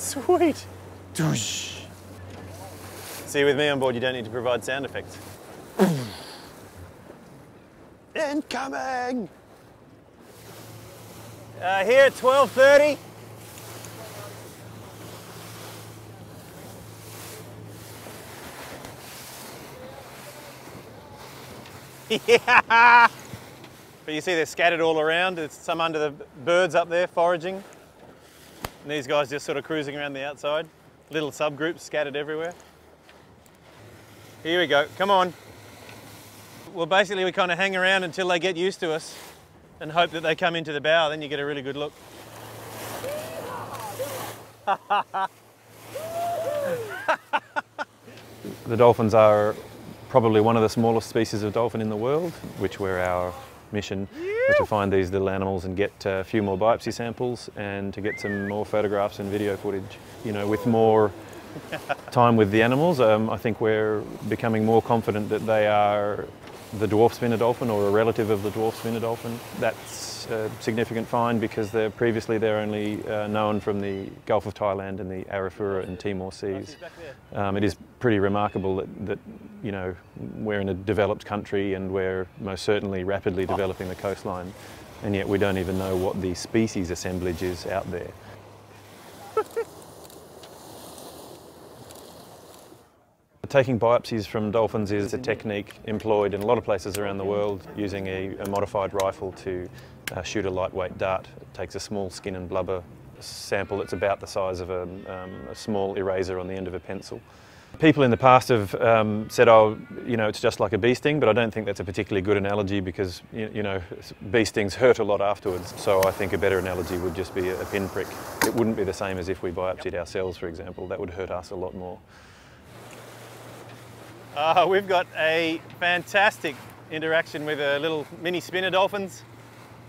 Sweet. Doosh. See, with me on board, you don't need to provide sound effects. Incoming! Here at 12:30. Yeah! But you see they're scattered all around. There's some under the birds up there foraging. And these guys just sort of cruising around the outside. Little subgroups scattered everywhere. Here we go, come on. Well, basically we kind of hang around until they get used to us and hope that they come into the bow, then you get a really good look. The dolphins are probably one of the smallest species of dolphin in the world, which were our mission, to find these little animals and get a few more biopsy samples and to get some more photographs and video footage. You know, with more time with the animals, I think we're becoming more confident that they are the dwarf spinner dolphin or a relative of the dwarf spinner dolphin. That's a significant find because previously they're only known from the Gulf of Thailand and the Arafura and Timor seas. It is pretty remarkable that you know, we're in a developed country and we're most certainly rapidly developing the coastline, and yet we don't even know what the species assemblage is out there. Taking biopsies from dolphins is a technique employed in a lot of places around the world using a modified rifle to shoot a lightweight dart. It takes a small skin and blubber sample that's about the size of a small eraser on the end of a pencil. People in the past have said, oh, you know, it's just like a bee sting, but I don't think that's a particularly good analogy because, you know, bee stings hurt a lot afterwards. So I think a better analogy would just be a pinprick. It wouldn't be the same as if we biopsied ourselves, for example. That would hurt us a lot more. We've got a fantastic interaction with a little mini spinner dolphins.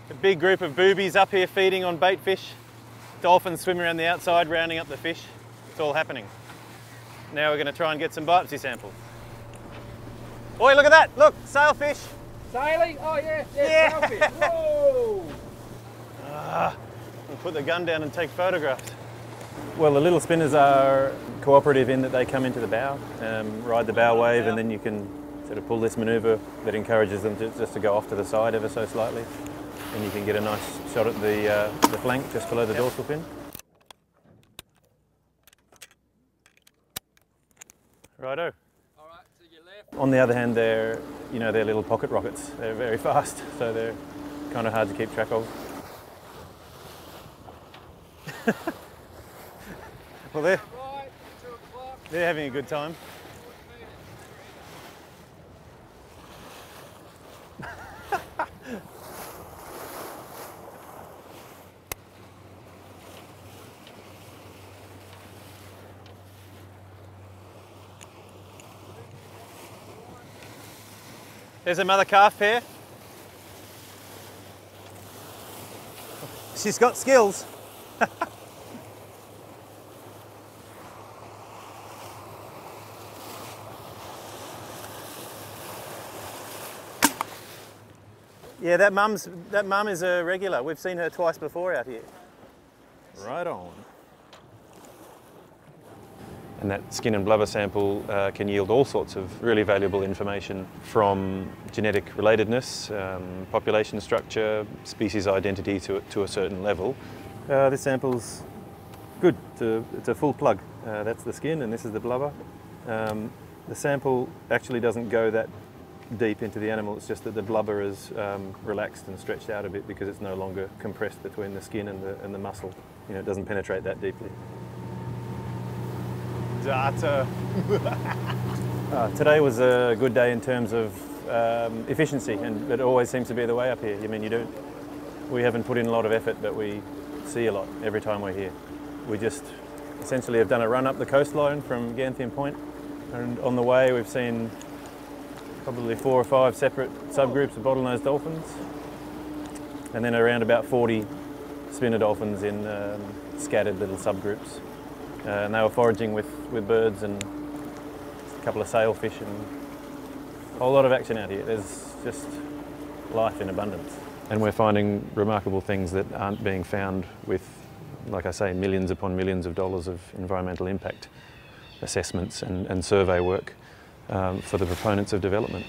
A big group of boobies up here feeding on bait fish. Dolphins swimming around the outside, rounding up the fish. It's all happening. Now we're going to try and get some biopsy samples. Oi, look at that! Look, sailfish! Sailing? Oh yeah, sailfish! Whoa! We'll put the gun down and take photographs. Well, the little spinners are cooperative in that they come into the bow, ride the bow wave, and then you can sort of pull this manoeuvre that encourages them just to go off to the side ever so slightly. And you can get a nice shot at the flank just below the dorsal fin. Righto. All right, to your left. On the other hand, they're little pocket rockets. They're very fast, so they're kind of hard to keep track of. Well, they're having a good time. There's a mother calf pair. She's got skills. Yeah, that mum is a regular. We've seen her twice before out here. Right on. And that skin and blubber sample can yield all sorts of really valuable information from genetic relatedness, population structure, species identity to a certain level. This sample's good. It's a full plug. That's the skin and this is the blubber. The sample actually doesn't go that deep into the animal, it's just that the blubber is relaxed and stretched out a bit because it's no longer compressed between the skin and the muscle. You know, it doesn't penetrate that deeply. Data. Today was a good day in terms of efficiency, and it always seems to be the way up here. I mean, we haven't put in a lot of effort, but we see a lot every time we're here. We just essentially have done a run up the coastline from Ganthian Point, and on the way we've seen probably 4 or 5 separate subgroups of bottlenose dolphins, and then around about 40 spinner dolphins in scattered little subgroups. And they were foraging with birds and a couple of sailfish and a whole lot of action out here. There's just life in abundance. And we're finding remarkable things that aren't being found with like I say, millions upon millions of dollars of environmental impact assessments and survey work for the proponents of development.